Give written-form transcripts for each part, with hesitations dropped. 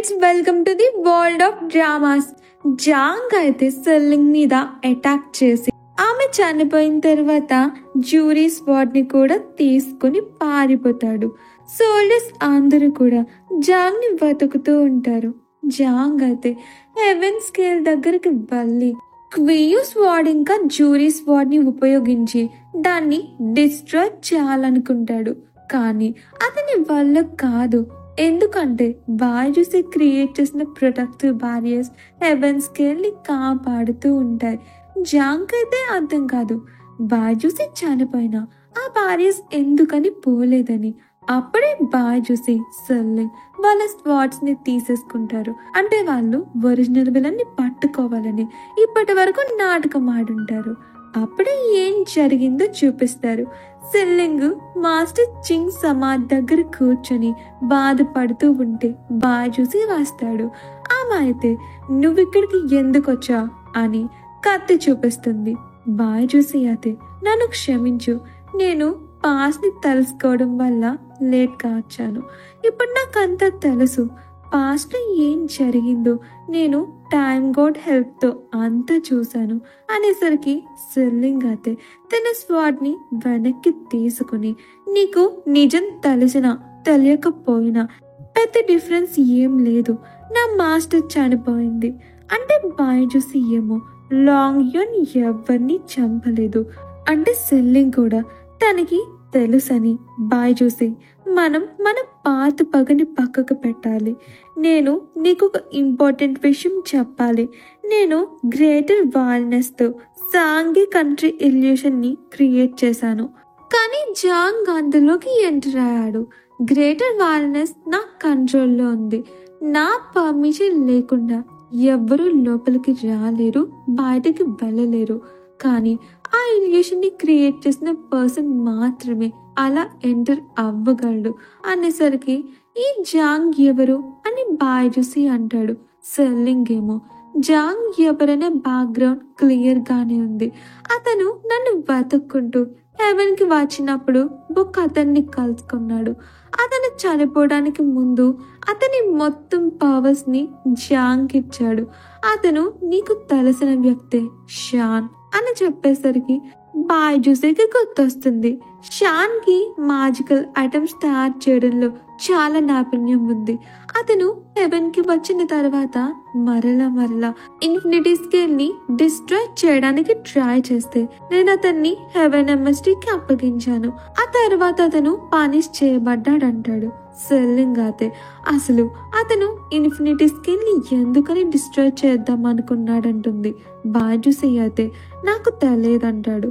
Friends, welcome to the world of dramas. Jang అయితే సెల్లింగ్ మీద అటాక్ చేసి ఆమె చనిపోయిన తర్వాత జ్యూరీ స్పాట్ ని కూడా తీసుకుని పారిపోతాడు. సోల్జర్స్ అందరూ కూడా జాంగ్ ని వెతుకుతూ ఉంటారు. జాంగ్ అయితే హెవెన్ స్కేల్ దగ్గరికి వెళ్ళి క్వియూ స్వాడ్ ఇంకా జ్యూరీ స్వాడ్ ని ఉపయోగించి దాన్ని డిస్ట్రాయ్ చేయాలనుకుంటాడు. కానీ అతని వల్ల కాదు. ఎందుకంటే బాయ్జూసీ క్రియేట్ చేసిన ప్రొటెక్టివ్ బారియర్స్ హెవెన్ స్కేల్ ని కాపాడుతూ ఉంటాయి. జాంగ్ అయితే అర్థం కాదు, బాయ్జూసీ చనిపోయినా ఆ బారియర్స్ ఎందుకని పోలేదని. అప్పుడే బాయ్జూసీ సెల్లింగ్ వాళ్ళ స్పాట్స్ ని తీసేసుకుంటారు. అంటే వాళ్ళు ఒరిజినల్ విలన్ ని పట్టుకోవాలని ఇప్పటి వరకు నాటకం ఆడుంటారు. అప్పుడే ఏం జరిగిందో చూపిస్తారు. సెల్లింగ్ మాస్టర్ చింగ్ సమాధి దగ్గర కూర్చొని బాధపడుతూ ఉంటే బాయ్జూసీ వస్తాడు. ఆమె అయితే నువ్వు ఇక్కడికి ఎందుకు వచ్చా అని కత్తి చూపిస్తుంది. బాయ్జూసీ అయితే నన్ను క్షమించు, నేను పాస్ట్ ని తెలుసుకోవడం వల్ల లేట్ గా వచ్చాను. ఇప్పుడు నాకంతా తెలుసు, పాస్ట్ లో ఏం జరిగిందో నేను టైమ్ గాడ్ హెల్ప్ తో అంతా చూశాను అనేసరికి సెల్లింగ్ అయితే తన స్వాడ్ ని వెనక్కి తీసుకుని నీకు నిజం తెలిసినా తెలియకపోయినా పెద్ద డిఫరెన్స్ ఏం లేదు, నా మాస్టర్ చనిపోయింది అంటే బాయ్జూసీ ఏమో లాంగ్ యూన్ ఎవరిని చంపలేదు అంటే సెల్లింగ్ కూడా తనకి తెలుసని బాయ్జూసీ మనం మన పాత పగని పక్కకు పెట్టాలి. నేను నీకు ఒక ఇంపార్టెంట్ విషయం చెప్పాలి. నేను గ్రేటర్ వాల్నెస్ తో సాంగి కంట్రీ ఇల్యూషన్ ని క్రియేట్ చేశాను. కానీ జాంగ్ అందులోకి ఎంటర్ అయ్యాడు. గ్రేటర్ వాల్నెస్ నా కంట్రోల్లో ఉంది. నా పర్మిషన్ లేకుండా ఎవ్వరూ లోపలికి రాలేరు, బయటకి వెళ్ళలేరు. కానీ ఆ ఇల్యూషన్ ని క్రియేట్ చేసిన పర్సన్ మాత్రమే అలా ఎంటర్ అవ్వగలడు అనేసరికి ఈ జాంగ్ ఎవరు అని బాయ్జూసీ అంటాడు. సెల్లింగ్ ఏమో జాంగ్ ఎవరనే బ్యాక్గ్రౌండ్ క్లియర్ గానే ఉంది. అతను నన్ను వెతుక్కుంటూ హెవెన్ కి వచ్చినప్పుడు బుక్ అతన్ని కలుసుకున్నాడు. అతను చనిపోవడానికి ముందు అతని మొత్తం పవర్స్ ని జాంగ్ ఇచ్చాడు. అతను నీకు తెలిసిన వ్యక్తే షాన్ అని చెప్పేసరికి బాయ్జూసీకి గుర్తొస్తుంది. షాన్ కి మ్యాజికల్ ఐటమ్స్ తయారు చేయడంలో చాలా నైపుణ్యం ఉంది. అతను హెవెన్ కి వచ్చిన తర్వాత మరలా ఇన్ఫినిటీ స్కేల్ ని డిస్ట్రాయ్ చేయడానికి ట్రై చేస్తే నేను అతన్ని హెవెన్ ఎంఎస్టీకి అప్పగించాను. ఆ తర్వాత అతను పనిష్ చేయబడ్డాడంటాడు. సెల్లింగ్ అయితే అసలు అతను ఇన్ఫినిటీ స్కేల్ ని ఎందుకని డిస్ట్రాయ్ చేద్దాం అనుకున్నాడంటుంది. బాయ్జూసీ అయితే నాకు తెలియదంటాడు.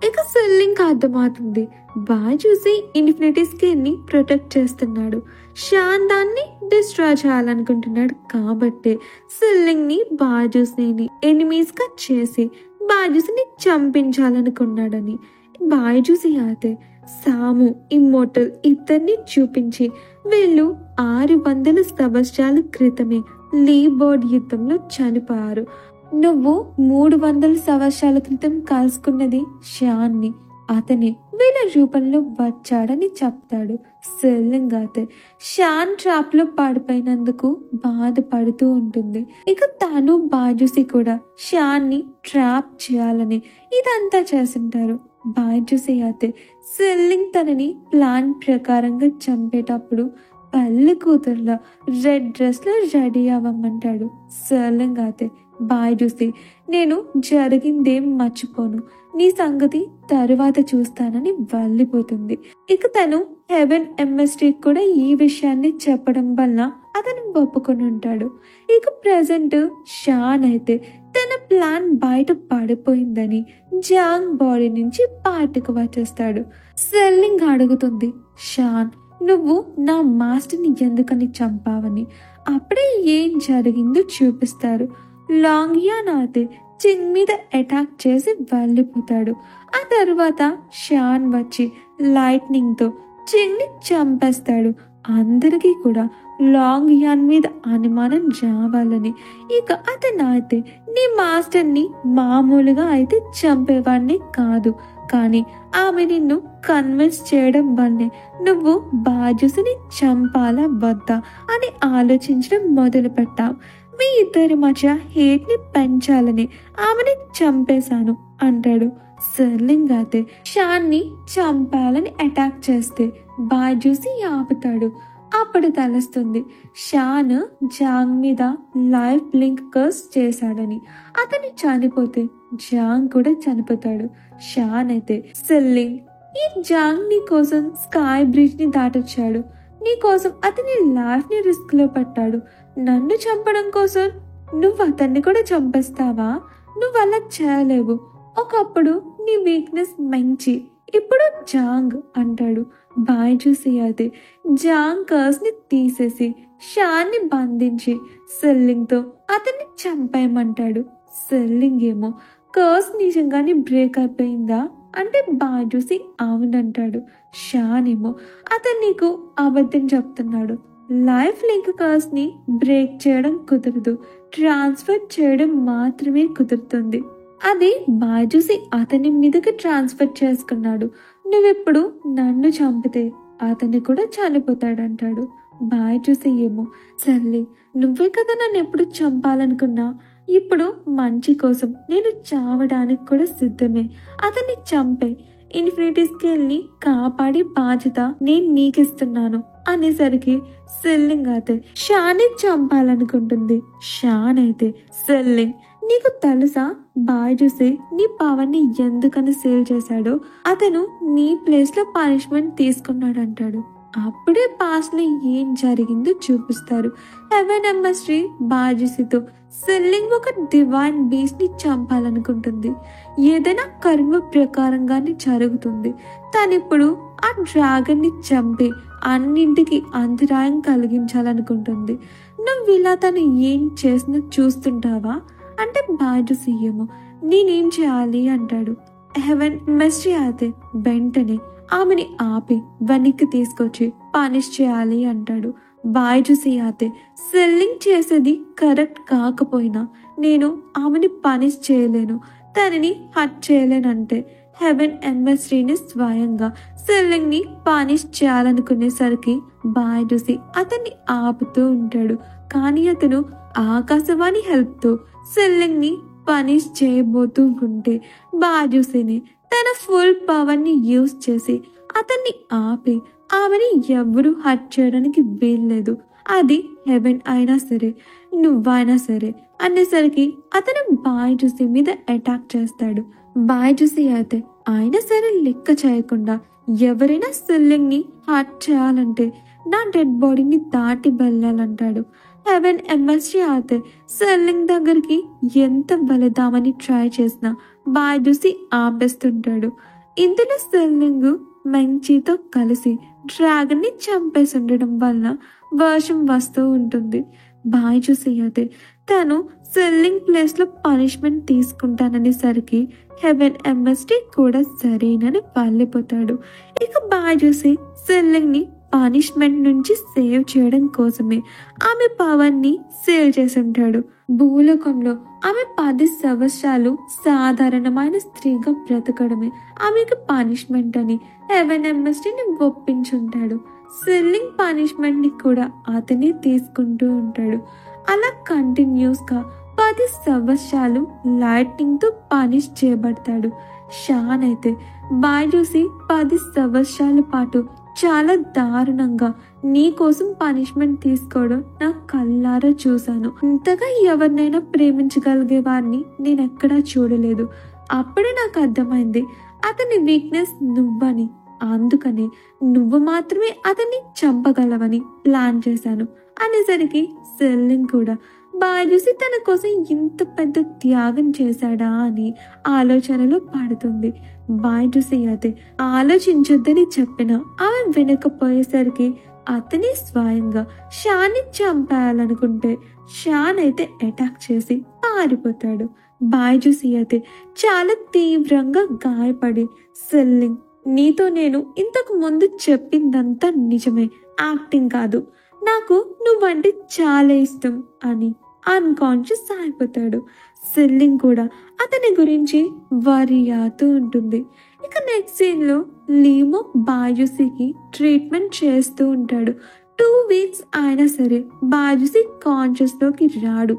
ఇక సెల్లింగ్ అర్థమవుతుంది, బాయ్జూసీ ఇన్ఫినిటీ స్కేల్ ని ప్రొటెక్ట్ చేస్తున్నాడు. షాన్ దాన్ని డిస్ట్రాయ్ చేయాలనుకుంటున్నాడు కాబట్టి సెల్లింగ్ ని బాయ్జూసీని ఎనిమీస్ గా చేసి బాయ్జూసీని చంపించాలనుకున్నాడని. బాయ్జూసీ అయితే సాము ఇమ్మోర్టల్ ఇద్దరిని చూపించి వీళ్ళు 600 సంవత్సరాల క్రితమే లీ బోర్డ్ యుద్ధంలో చనిపోయారు. నువ్వు 300 సంవత్సరాల క్రితం కలుసుకున్నది షాన్ ని, అతనే వీళ్ళ రూపంలో వచ్చాడని చెప్తాడు. సెల్లింగ్ అయితే షాన్ ట్రాప్ లో పడిపోయినందుకు బాధపడుతూ ఉంటుంది. ఇక తాను బాయ్జూసీ కూడా షాన్ ని ట్రాప్ చేయాలని ఇదంతా చేస్తుంటారు. బాయ్జూసీ అయితే సెల్లింగ్ తనని ప్లాన్ ప్రకారంగా చంపేటప్పుడు పెళ్లి కూతురులో రెడ్ డ్రెస్ లో రెడీ అవ్వమంటాడు. సెల్లింగ్ అయితే బాయ్జూసీ నేను జరిగిందేం మర్చిపోను, నీ సంగతి తరువాత చూస్తానని వెళ్ళిపోతుంది. ఇక తను హెవెన్ ఎంఎస్టీ కూడా ఈ విషయాన్ని చెప్పడం వల్ల అతను ఒప్పుకొని ఉంటాడు. ఇక ప్రెసెంట్ షాన్ అయితే తన ప్లాన్ బయట పడిపోయిందని జాంగ్ బాడీ నుంచి బయటకు వచ్చేస్తాడు. సెల్లింగ్ అడుగుతుంది, షాన్ నువ్వు నా మాస్టర్ని ఎందుకని చంపావని. అప్పుడే ఏం జరిగిందో చూపిస్తారు. లాంగ్ యాన్ అయితే చింగ్ మీద అటాక్ చేసి వెళ్ళిపోతాడు. ఆ తర్వాత షాన్ వచ్చి లైట్నింగ్ తో చింగ్ ని చంపేస్తాడు. అందరికీ కూడా లాంగ్ యాన్ మీద అనుమానం రావాలని. ఇక అతను అయితే నీ మాస్టర్ ని మామూలుగా అయితే చంపేవాడిని కాదు, కానీ ఆమె నిన్ను కన్విన్స్ చేయడం వల్లే నువ్వు బాజుసిని చంపాలా వద్దా అని ఆలోచించడం మొదలు పెట్టావు. మీ ఇద్దరి మధ్య హేట్ ని పెంచాలని ఆమెని చంపేశాను అంటాడు. సెర్లింగ్ అయితే షాన్ ని చంపాలని అటాక్ చేస్తే బాజుసి ఆపుతాడు. అప్పుడు తెలుస్తుంది షాన్ జాంగ్ మీద లైఫ్ లింక్ కర్స్ చేశాడని. అతను చనిపోతే జాంగ్ కూడా చనిపోతాడు. షాన్ అయితే సెర్లింగ్, ఈ జాంగ్ నీ కోసం స్కై బ్రిడ్జ్ ని దాటొచ్చాడు. నీ కోసం అతని లైఫ్ ని రిస్క్ లో పెట్టాడు. నన్ను చంపడం కోసం నువ్వు అతన్ని కూడా చంపేస్తావా? నువ్వు అలా చేయలేవు. ఒకప్పుడు నీ వీక్నెస్ మంచి, ఇప్పుడు జాంగ్ అంటాడు. బాయ్జూసి అయితే జాంగ్ కర్స్ ని తీసేసి షాన్ ని బంధించి సెర్లింగ్ తో అతన్ని చంపేయమంటాడు. సెర్లింగ్ ఏమో కర్స్ నిజంగానే బ్రేక్ అయిపోయిందా అంటే బాయ్జూసి అవునంటాడు. షాన్ ఏమో అతను నీకు అబద్ధం చెప్తున్నాడు. లైఫ్ లింక్ కర్స్ ని బ్రేక్ చేయడం కుదరదు, ట్రాన్స్ఫర్ చేయడం మాత్రమే కుదురుతుంది. అది బాజుసి అతని మీదకి ట్రాన్స్ఫర్ చేసుకున్నాడు. నువ్వెప్పుడు నన్ను చంపితే అతన్ని కూడా చనిపోతాడంటాడు. బాజుసి ఏమో సర్లే, నువ్వే కదా నన్ను ఎప్పుడు చంపాలనుకున్నా, ఇప్పుడు మంచి కోసం నేను చావడానికి కూడా సిద్ధమే. అతన్ని చంపే, ఇన్ఫినిటీ స్కేల్ ని కాపాడి బాధ్యత నేను నీకిస్తున్నాను అనేసరికి సెర్లింగ్ అయితే షాన్ చంపాలనుకుంటుంది. షాన్ అయితే సెర్లింగ్, నీకు తెలుసా బాయ్జూసి నీ పవర్ ని ఎందుకని సేల్ చేశాడో? అతను నీ ప్లేస్ లో పనిష్మెంట్ తీసుకున్నాడు అంటాడు. అప్పుడే పాస్ట్ లో ఏం జరిగిందో చూపిస్తారు. హెవెన్ ఎంబసీ బాయ్జూసితో సెర్లింగ్ ఒక డివైన్ బీస్ట్ ని చంపాలనుకుంటుంది. ఏదైనా కర్మ ప్రకారంగానే జరుగుతుంది. తనిప్పుడు ఆ డ్రాగన్ ని చంపి అన్నింటికి అంతరాయం కలిగించాలనుకుంటుంది. నువ్వు ఇలా తను ఏం చేసినా చూస్తుంటావా అంటే బాయ్జూసి ఏమో నేనేం చేయాలి అంటాడు. హెవెన్ మెస్ట్రీ అయితే వెంటనే ఆమెని ఆపి వెనక్కి తీసుకొచ్చి పనిష్ చేయాలి అంటాడు. బాయ్జూసి అయితే సెర్లింగ్ చేసేది కరెక్ట్ కాకపోయినా నేను ఆమెని పనిష్ చేయలేను, తనని హర్ట్ చేయలేనంటే హెవెన్ ఎంబసీని స్వయంగా సెర్లింగ్ ని పనిష్ చేయాలనుకునేసరికి బాయ్జూసి అతన్ని ఆపుతూ ఉంటాడు. కానీ అతను ఆకాశవాణి హెల్ప్ తో సెర్లింగ్ ని పనిష్ చేయబోతూ ఉంటే బాయ్జూసిని తన ఫుల్ పవర్ ని యూజ్ చేసి అతన్ని ఆపి ఆమెని ఎవ్వరూ హర్ట్ చేయడానికి వీల్లేదు, అది హెవెన్ అయినా సరే నువ్వైనా సరే అనేసరికి అతను బాయ్జూసి మీద అటాక్ చేస్తాడు. బాయ్జూసి అయితే అయినా సరే లెక్క చేయకుండా ఎవరైనా సెర్లింగ్ ని హర్ట్ చేయాలంటే నా డెడ్ బాడీని దాటి వెళ్ళాలంటాడు. హెవెన్ ఎంబసీ అయితే సెర్లింగ్ దగ్గరికి ఎంత వెళదామని ట్రై చేసినా బాయ్జూసి ఆపేస్తుంటాడు. ఇందులో సెర్లింగ్ మంచితో కలిసి డ్రాగన్ ని చంపేసి ఉండడం వల్ల వర్షం వస్తూ ఉంటుంది. బాయ్జూసి అయితే తను సెర్లింగ్ ప్లేస్ లో పనిష్మెంట్ తీసుకుంటాననేసరికి హెవెన్ ఎంబసీ కూడా సరేనని వెళ్ళిపోతాడు. ఇక బాయ్జూసి సెర్లింగ్ ని పనిష్మెంట్ నుంచి సేవ్ చేయడం కోసమే ఆమె పవర్ ని సేవ్ చేసి ఉంటాడు. భూలోకంలో ఆమె 10 సంవత్సరాలు సాధారణమైన స్త్రీగా బ్రతకడమే ఆమెకు పనిష్మెంట్ అని హెవెన్ ఎంబసీని ఒప్పించుంటాడు. సెర్లింగ్ పనిష్మెంట్ ని కూడా అతనే తీసుకుంటూ ఉంటాడు. అలా కంటిన్యూస్ గా 10 సంవత్సరాలు లైట్నింగ్ తో పనిష్ చేయబడతాడు. షాన్ అయితే బాయ్జూసి 10 సంవత్సరాల పాటు చాలా దారుణంగా నీ కోసం పనిష్మెంట్ తీసుకోవడం నా కళ్ళారా చూశాను. ఇంతగా ఎవరినైనా ప్రేమించగలిగే వారిని నేను ఎక్కడా చూడలేదు. అప్పుడే నాకు అర్థమైంది అతని వీక్నెస్ నువ్వని. అందుకని నువ్వు మాత్రమే అతన్ని చంపగలవని ప్లాన్ చేశాను అనేసరికి సెర్లింగ్ కూడా బాయ్జూసి తన కోసం ఇంత పెద్ద త్యాగం చేశాడా అని ఆలోచనలో పడుతుంది. బాయ్జూసి అయితే ఆలోచించొద్దని చెప్పినా ఆమె వినకపోయేసరికి అతని స్వయంగా షాన్ ని చంపేయాలనుకుంటే షాన్ అయితే అటాక్ చేసి పారిపోతాడు. బాయ్జూసి అయితే చాలా తీవ్రంగా గాయపడి సెర్లింగ్, నీతో నేను ఇంతకు ముందు చెప్పిందంతా నిజమే, యాక్టింగ్ కాదు, నాకు నువ్వంటే చాలా ఇష్టం అని అన్కాన్షియస్ అయిపోతాడు. సెల్లింగ్ కూడా అతని గురించి వరి అవుతూ ఉంటుంది. ఇక నెక్స్ట్ సీన్ లో లీమో బాయుసికి ట్రీట్మెంట్ చేస్తూ ఉంటాడు. 2 వీక్స్ అయినా సరే బాయుసి కాన్షియస్ లోకి రాడు.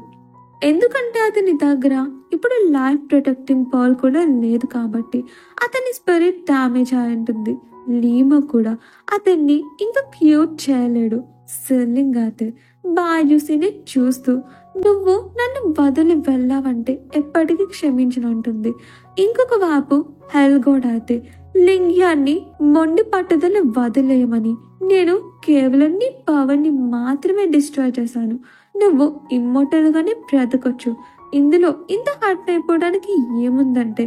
ఎందుకంటే అతని దగ్గర ఇప్పుడు లైఫ్ ప్రొటెక్టింగ్ పవర్ కూడా లేదు కాబట్టి అతని స్పిరిట్ డ్యామేజ్ అయి ఉంటుంది. లీమో కూడా అతన్ని ఇంకా క్యూర్ చేయలేడు. సెల్లింగ్ అయితే బాయుసిని చూస్తూ నువ్వు నన్ను వదిలి వెళ్ళావంటే ఎప్పటికీ క్షమించనుంటుంది. ఇంకొక వైపు హెల్గోడ్ అయితే లింగ్యాన్ని మొండి పట్టుదల వదిలేయమని, నేను కేవలం నీ పవర్ని మాత్రమే డిస్ట్రాయ్ చేశాను, నువ్వు ఇమ్మోటల్ గానే బ్రతకొచ్చు, ఇందులో ఇంత హర్ట్ అయిపోవడానికి ఏముందంటే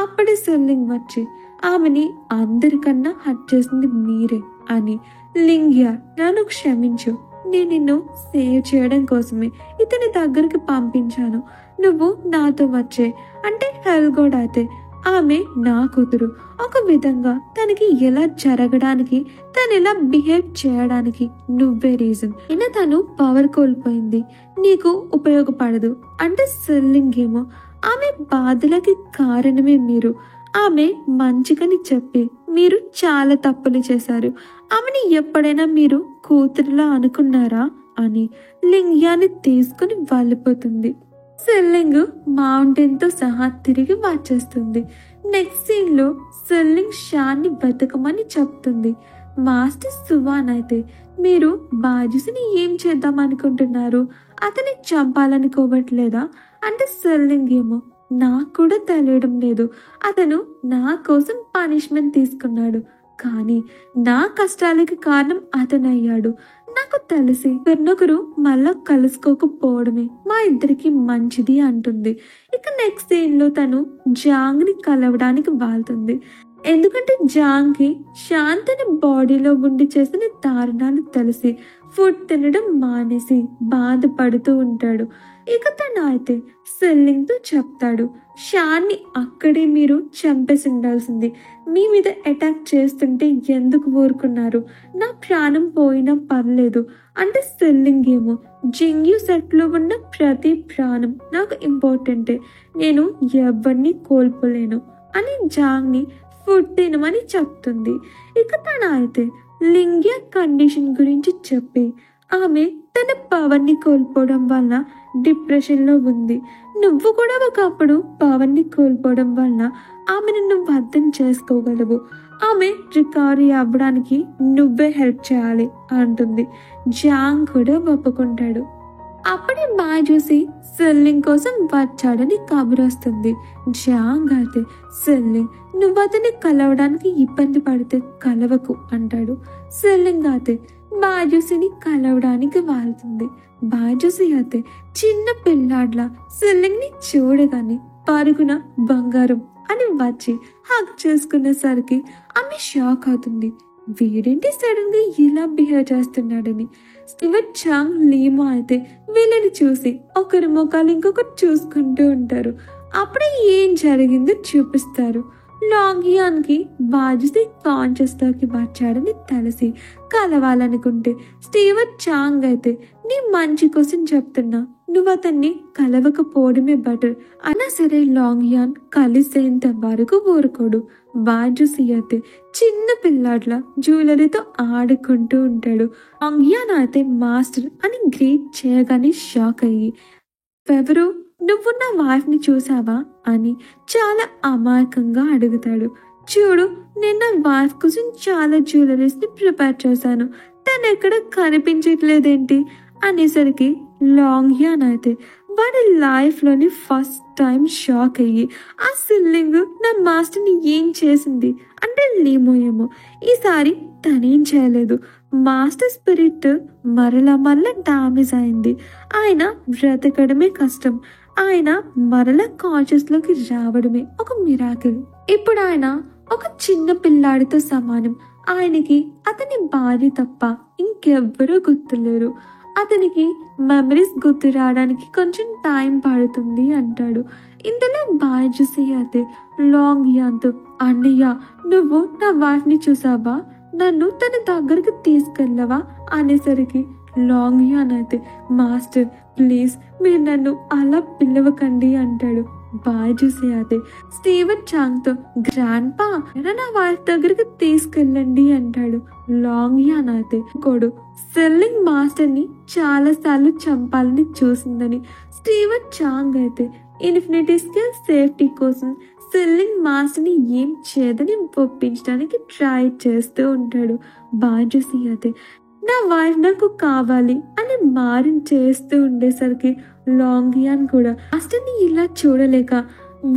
అప్పుడే సెల్లింగ్ వచ్చి ఆమెని అందరికన్నా హర్ట్ చేసింది మీరే అని, లింగ్యా నన్ను క్షమించు, నేను నిన్ను సేవ్ చేయడం కోసమే ఇతని దగ్గరికి పంపించాను, నువ్వు నాతో వచ్చే అంటే హెల్గోడ్ అయితే ఆమె నా కూతురు, ఒక విధంగా తనకి ఎలా జరగడానికి తను ఎలా బిహేవ్ చేయడానికి నువ్వే రీజన్, అయినా తను పవర్ కోల్పోయింది, నీకు ఉపయోగపడదు అంటే సెల్లింగ్ ఏమో ఆమె బాధలకి కారణమే మీరు, ఆమె మంచిగని చెప్పి మీరు చాలా తప్పులు చేశారు, ఆమెని ఎప్పుడైనా మీరు కూతురులా అనుకున్నారా అని లింగ్యాన్ని తీసుకుని వెళ్ళిపోతుంది. సెల్లింగ్ మౌంటైన్ తో సహా తిరిగి వచ్చేస్తుంది. నెక్స్ట్ సీన్ లో సెల్లింగ్ షాన్ని వెతకమని చెప్తుంది. మాస్టర్ సువాన్ అయితే మీరు బాజుసిని ఏం చేద్దాం అనుకుంటున్నారు, అతని చంపాలనుకోవట్లేదా అంటే సెల్లింగ్ ఏమో నాకు కూడా తెలియడం లేదు, అతను నా కోసం పనిష్మెంట్ తీసుకున్నాడు, కానీ నా కష్టాలకి కారణం అతనయ్యాడు, నాకు తెలిసి ఒకరినొకరు మళ్ళా కలుసుకోకపోవడమే మా ఇద్దరికి మంచిది అంటుంది. ఇక నెక్స్ట్ సీన్ లో తను జాంగ్ ని కలవడానికి వెళ్తుంది. ఎందుకంటే జాంగ్ కి శాంతని బాడీలో ఉండి చేసిన దారుణాలు తెలిసి ఫుడ్ తినడం మానేసి బాధపడుతూ ఉంటాడు. ఇక తను అయితే సెల్లింగ్ తో చెప్తాడు, షాన్ని అక్కడే మీరు చంపేసి ఉండాల్సింది, మీ మీద అటాక్ చేస్తుంటే ఎందుకు ఊరుకున్నారు, నా ప్రాణం పోయినా పర్లేదు అంటే సెల్లింగ్ ఏమో జింగ్యూ సెట్ లో ఉన్న ప్రతి ప్రాణం నాకు ఇంపార్టెంటే, నేను ఎవరిని కోల్పోలేను అని జాంగ్ ని ఫుడ్ తినమని చెప్తుంది. ఇక తన అయితే లింగ్యా కండిషన్ గురించి చెప్పి ఆమె తన పవర్ ని కోల్పోవడం వల్ల డిప్రెషన్ లో ఉంది, నువ్వు కూడా ఒకప్పుడు పవర్ ని కోల్పోవడం వల్ల ఆమెను నువ్వు అర్థం చేసుకోగలవు, ఆమె రికవరీ అవ్వడానికి నువ్వే హెల్ప్ చేయాలి అంటుంది. జాంగ్ కూడా ఒప్పుకుంటాడు. అప్పుడే బాజూసి సెల్లింగ్ కోసం వచ్చాడని కబురు వస్తుంది. జాంగ్ అయితే సెల్లింగ్ నువ్వు అతన్ని కలవడానికి ఇబ్బంది పడితే కలవకు అంటాడు. సెల్లింగ్ అయితే బాజూసిని కలవడానికి వెళ్తుంది. బాజూసి అయితే చిన్న పిల్లాడ్లా సెల్లింగ్ ని చూడగానే పరుగున బంగారం అని వచ్చి హక్ చేసుకునేసరికి ఆమె షాక్ అవుతుంది. వీడేంటి సడన్ గా ఇలా బిహేవ్ చేస్తున్నాడని. స్టీవెన్ చాంగ్ లీమో అయితే వీళ్ళని చూసి ఒకరి ముఖాలు ఇంకొకరు చూసుకుంటూ ఉంటారు. అప్పుడే ఏం జరిగిందో చూపిస్తారు. లాంగియాన్ కి బాజుసి కాన్షియస్ లోకి వచ్చాడని తెలిసి కలవాలనుకుంటే స్టీవెన్ చాంగ్ అయితే నీ మంచి కోసం చెప్తున్నా, నువ్వు అతన్ని కలవకపోవడమే బెటర్ అయినా సరే లాంగియాన్ కలిసేంత వరకు ఊరుకోడు. బాజుసి అయితే చిన్న పిల్లాడ్ల జ్యువెలరీతో ఆడుకుంటూ ఉంటాడు. లాంగియాన్ అయితే మాస్టర్ అని గ్రీట్ చేయగానే షాక్ అయ్యి, ఎవరు నువ్వు నా వైఫ్ ని చూసావా అని చాలా అమాయకంగా అడుగుతాడు. చూడు, నేను నా వైఫ్ కోసం చాలా జ్యువెలరీస్ ని ప్రిపేర్ చేశాను, తను ఎక్కడ కనిపించట్లేదేంటి అనేసరికి లాంగియాన్ అయితే వాడి లైఫ్ లోని ఫస్ట్ టైం షాక్ అయ్యి, ఆ సిల్లింగ్ నా మాస్టర్ ని ఏం చేసింది అంటే లీమో ఏమో ఈసారి తనేం చేయలేదు, మాస్టర్ స్పిరిట్ మరలా డామేజ్ అయింది, ఆయన బ్రతకడమే కష్టం, ఆయన మరలా కాన్షియస్ లోకి రావడమే ఒక మిరాకిల్, ఇప్పుడు ఆయన ఒక చిన్న పిల్లాడితో సమానం, ఆయనకి అతని భార్య తప్ప ఇంకెవ్వరూ గుర్తులేరు, అతనికి మెమరీస్ గుర్తు రావడానికి కొంచెం టైం పడుతుంది అంటాడు. ఇంతలో బాజుసి అయితే లాంగియాన్తో, అన్నయ్య నువ్వు నా వైఫ్ ని చూసావా, నన్ను తన దగ్గరికి తీసుకెళ్ళవా అనేసరికి లాంగ్ యాన్ అయితే మాస్టర్ ప్లీజ్ మీరు నన్ను అలా పిలవకండి అంటాడు. బాయ్జూసి అయితే స్టీవెన్ చాంగ్ తో గ్రాండ్ పా నా వైఫ్ దగ్గరికి తీసుకెళ్ళండి అంటాడు. లాంగ్ యాన్ అయితే కొడు సెల్లింగ్ మాస్టర్ ని చాలా సార్లు చంపాలని చూసిందని స్టీవెన్ చాంగ్ అయితే ఇన్ఫినిటీ స్కేల్ సేఫ్టీ కోసం సెల్లింగ్ మాస్టర్ ని ఏం చేయదని ఒప్పించడానికి ట్రై చేస్తూ ఉంటాడు. బాయ్జూసి అయితే నా వైఫ్ నాకు కావాలి అని చేస్తూ ఉండేసరికి లాంగ్ యాన్ కూడా మాస్టర్ని ఇలా చూడలేక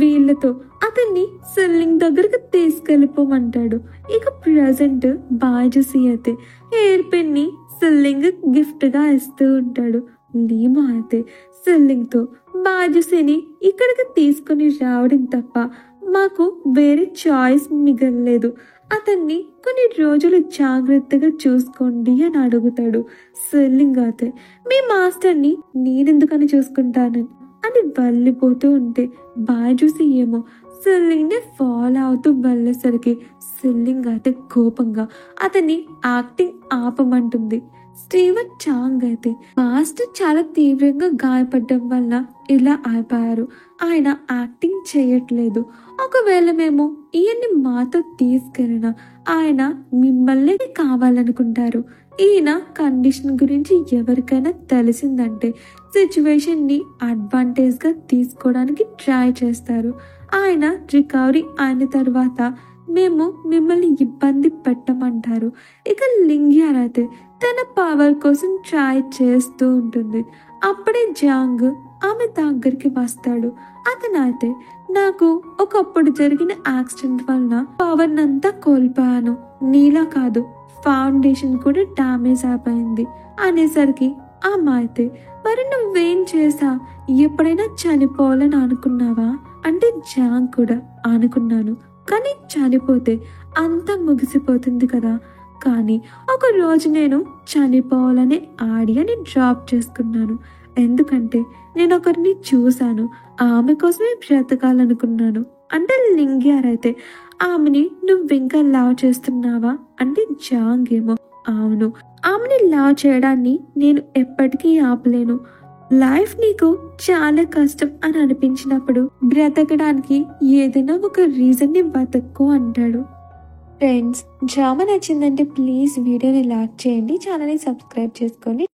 వీళ్ళతో అతన్ని సెల్లింగ్ దగ్గరకు తీసుకెళ్ళిపోమంటాడు. ఇక ప్రజెంట్ బాయ్జూసి అయితే హెయిర్ పిన్ ని సెల్లింగ్ గిఫ్ట్ గా ఇస్తూ ఉంటాడు. లీమా అయితే సెల్లింగ్ తో బాయ్జూసిని ఇక్కడికి తీసుకుని రావడం తప్ప మాకు వేరే చాయిస్ మిగలలేదు, అతన్ని కొన్ని రోజులు జాగ్రత్తగా చూసుకోండి అని అడుగుతాడు. సెల్లింగ్ అయితే మీ మాస్టర్ని నేనెందుకని చూసుకుంటాను అని వెళ్ళిపోతూ ఉంటే బాయ్జూసి ఏమో సెల్లింగ్ ని ఫాలో అవుతూ వెళ్ళేసరికి సెల్లింగ్ అయితే కోపంగా అతన్ని యాక్టింగ్ ఆపమంటుంది. స్టీవెన్ చాంగ్ అయితే మాస్టర్ చాలా తీవ్రంగా గాయపడడం వల్ల ఇలా అయిపోయారు, ఆయన యాక్టింగ్ చేయట్లేదు, ఒకవేళ మేము ఈయన్ని మాతో తీసుకెళ్ళినా ఆయన మిమ్మల్ని కావాలనుకుంటారు, ఈయన కండిషన్ గురించి ఎవరికైనా తెలిసిందంటే సిచ్యువేషన్ ని అడ్వాంటేజ్ గా తీసుకోవడానికి ట్రై చేస్తారు, ఆయన రికవరీ అయిన తర్వాత మేము మిమ్మల్ని ఇబ్బంది పెట్టమంటారు. ఇక లింగ్యార్ అయితే తన పవర్ కోసం ట్రై చేస్తూ ఉంటుంది. అప్పుడే జాంగ్ ఆమె దగ్గరికి వస్తాడు. అతనైతే నాకు ఒకప్పుడు జరిగిన యాక్సిడెంట్ వలన పవర్ నంతా కోల్పోయాను, నీలా కాదు ఫౌండేషన్ కూడా డామేజ్ అయిపోయింది అనేసరికి ఆమె అయితే మరి నువ్వేం చేసా, ఎప్పుడైనా చనిపోవాలని అనుకున్నావా అంటే జాంగ్ కూడా అనుకున్నాను, కానీ చనిపోతే అంతా ముగిసిపోతుంది కదా, కానీ ఒక రోజు నేను చనిపోవాలనే ఆడియని డ్రాప్ చేసుకున్నాను, ఎందుకంటే నేను ఒకరిని చూశాను, ఆమె కోసమే బ్రతకాలనుకున్నాను అంటే లింగ్యార్ అయితే ఆమెని నువ్వింకా లవ్ చేస్తున్నావా అంటే జాంగ్ ఏమో అవును, ఆమెని లవ్ చేయడాన్ని నేను ఎప్పటికీ ఆపలేను, లైఫ్ నీకు చాలా కష్టం అని అనిపించినప్పుడు బ్రతకడానికి ఏదైనా ఒక రీజన్ ని బతక్కు అంటాడు. ఫ్రెండ్స్ డ్రామా నచ్చిందంటే ప్లీజ్ వీడియోని లైక్ చేయండి, ఛానల్ని సబ్స్క్రైబ్ చేసుకోండి.